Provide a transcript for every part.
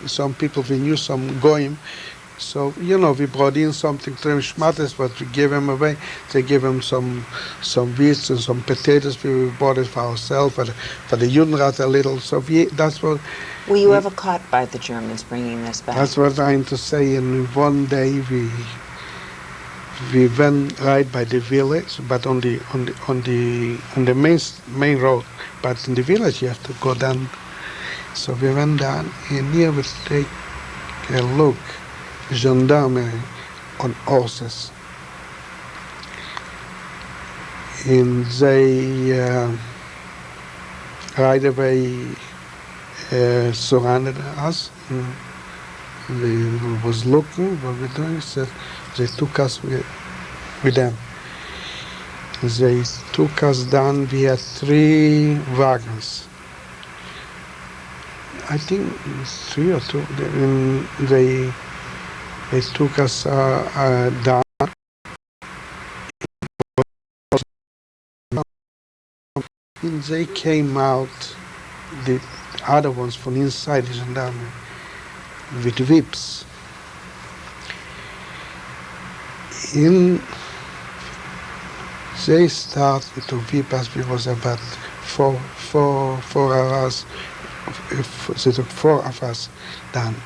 some people we knew, some goyim. So, you know, we brought in something to them, schmattes, but we gave them away. They gave them some wheat and some potatoes. We bought it for ourselves, for the Judenrat a little. So that's what... Were you ever caught by the Germans bringing this back? That's what I'm trying to say. And one day we went right by the village, but on the main road. But in the village you have to go down. So we went down, and here we take a look. Gendarmerie on horses. And they right away surrounded us. They was looking what we're doing. So they took us with them. They took us down. We had 3 wagons. I think 3 or 2. And they took us down. And they came out, the other ones from inside the gendarmerie, with whips. And they started to whip us because about 4 hours. They took 4 of us down.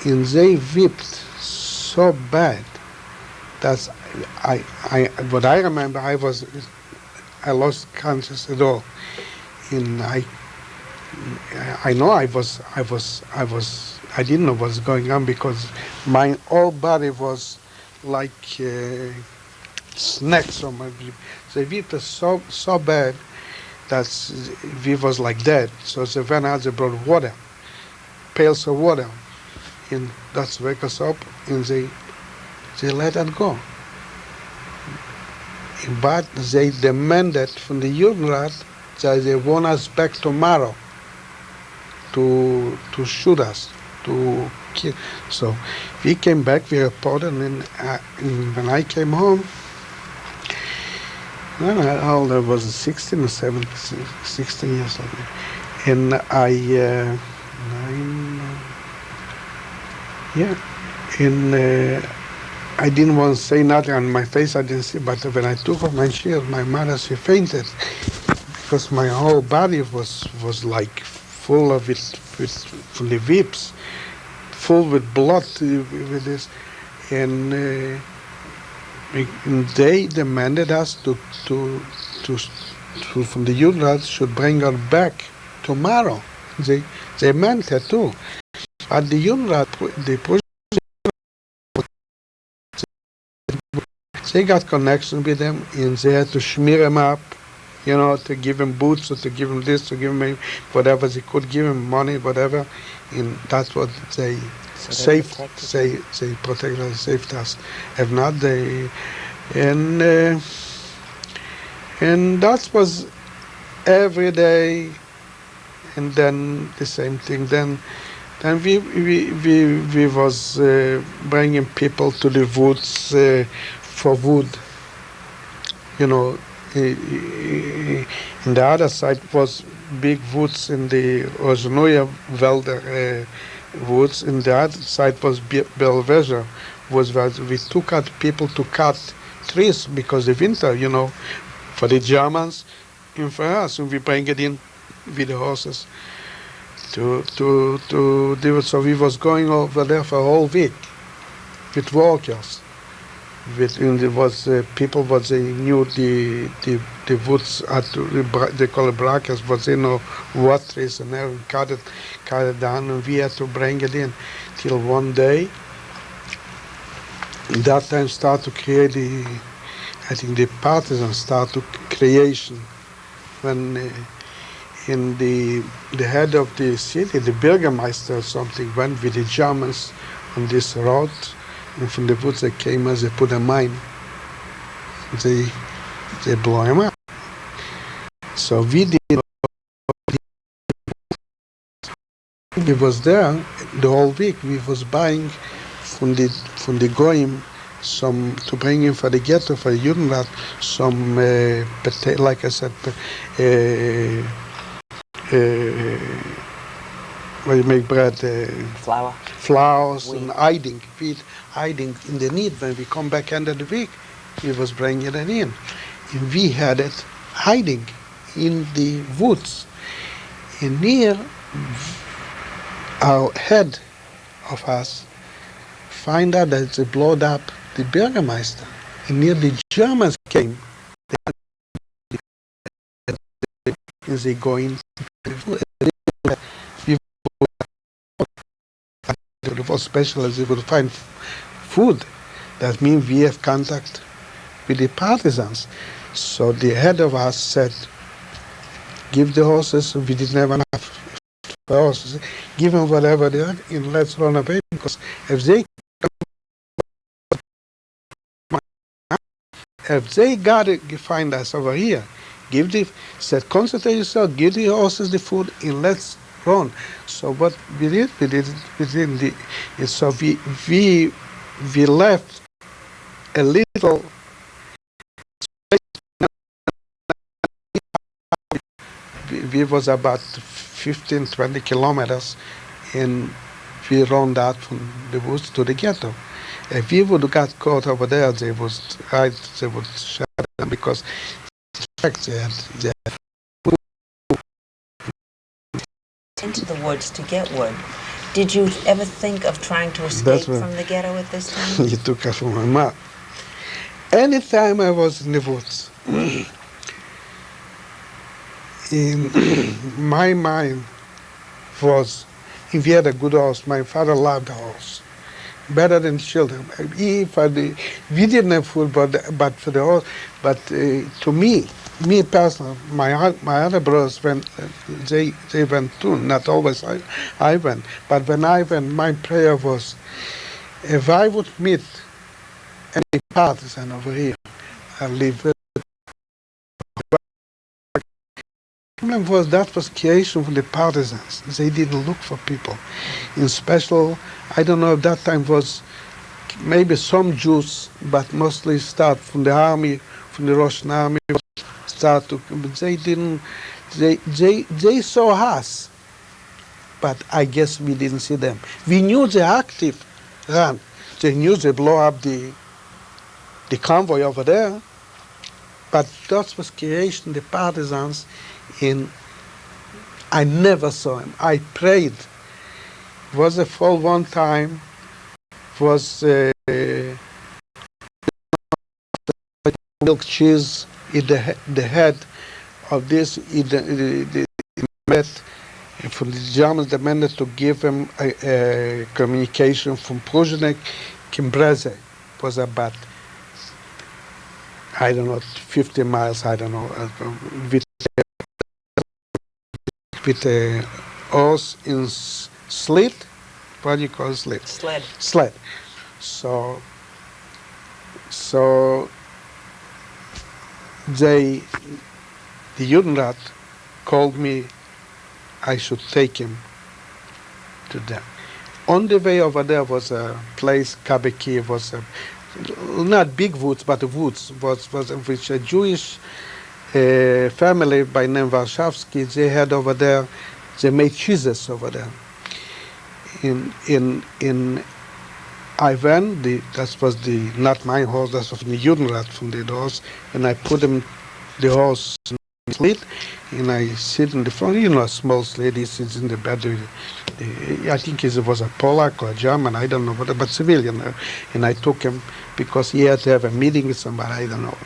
And they whipped so bad that what I remember, I lost conscious at all. And I know I didn't know what's going on because my whole body was like snacks on my grip. They whipped us so bad that we was like that. So they went out, they brought water, pails of water. And that's wake us up, and they let us go. But they demanded from the Judenrat that they want us back tomorrow to shoot us, to kill. So we came back, we reported, and when I came home, how old I was, 16 or 17, 16 years old. And I didn't want to say nothing on my face, I didn't see, but when I took off my shirt, my mother, she fainted because my whole body was like full of it, from the whips, full with blood with this. And they demanded us to from the Judenrat should bring her back tomorrow. They meant it too. But the Judenrat, they got connection with them, and they had to smear them up, you know, to give him boots, or to give him this, to give him whatever they could, give him money, whatever. And that's what they saved. They protected us, saved us. If not, and that was every day. And then the same thing. Then we was bringing people to the woods for wood. You know, in the other side was big woods in the Oznoya Wälder woods. In the other side was Belvezer, was where we took out people to cut trees because the winter, you know, for the Germans and for us, and we bring it in with the horses to do it. So we was going over there for a whole week with workers. People what they knew the woods they call it brackets, but they know what trees, and then cut it down, and we had to bring it in till one day. That time start to create I think the partisans start to creation when in the head of the city, the Bürgermeister or something, went with the Germans on this road. And from the woods they came as they put a mine. They blow him up. So we was there the whole week. We was buying from the Goyim some to bring in for the Ghetto, for the Judenrat, some like I said, where you make bread, Flour. flowers Wheat. and hiding, wheat hiding in the need. When we come back end of the week, we was bringing it in. And we had it hiding in the woods. And near our head of us find out that they blowed up the Bürgermeister. And near the Germans came, and they go in. It was special as they would find food. That means we have contact with the partisans. So the head of us said, give the horses, we didn't have enough horses, give them whatever they are and let's run away, because if they got to find us over here, said, concentrate yourself, give the horses the food and let's run. So what we did within so we left a little. We was about 15, 20 kilometers, and we ran that from the woods to the ghetto. If we would have got caught over there, they would shut them, because they had Into the woods to get wood. Did you ever think of trying to escape from the ghetto at this time? You took us from my mouth. Anytime I was in the woods, in my mind was, if we had a good horse, my father loved the horse better than children. We didn't have food, but for the horse. But to me personally, my other brothers went. They went too. Not always I went, but when I went, my prayer was, if I would meet any partisan over here, I live. The problem was that was creation from the partisans. They didn't look for people. In special, I don't know if that time was maybe some Jews, but mostly start from the army, from the Russian army, start to, but they didn't, they saw us, but I guess we didn't see them. We knew they active run. They knew they blow up the convoy over there, but that was creation, the partisans. And I never saw him. I prayed. It was a fall one time. Was milk cheese in the head of this. The met from the Germans demanded to give him a communication from Pruzenek, Kimbreze. Was about, I don't know, 50 miles. I don't know. With a horse in sled. What do you call sled? Sled. So the Judenrat called me. I should take him to them. On the way over there was a place, Kabeki, was not big woods, but the woods was which a Jewish family by name Warszawski, they had over there, they made cheeses over there. In Ivan, that was not my horse, that was from the Judenrat, from the horse, and I put him, the horse in the sled, and I sit in the front, a small sled, he sits in the bed. I think it was a Polak or a German, I don't know, but civilian. And I took him because he had to have a meeting with somebody, I don't know.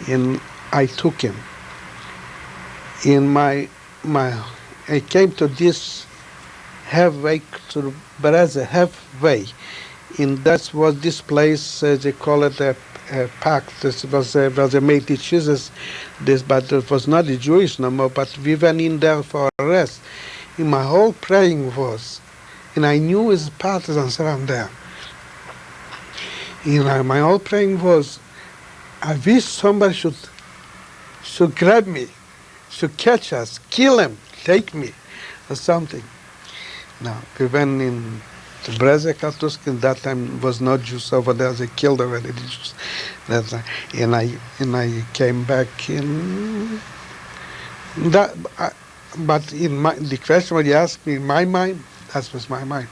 And I took him. In I came to this halfway to Breze, halfway, and that was this place. They call it a park. This was where they made the cheeses. But it was not the Jewish no more. But we went in there for a rest. And my whole praying was, and I knew his partisans around there. And my whole praying was, I wish somebody should grab me, should catch us, kill him, take me, or something. Now, we went in to Breze, Kartusk, that time was not Jews over there, they killed already the Jews. And I came back in. But in the question what you asked me, in my mind, that was my mind.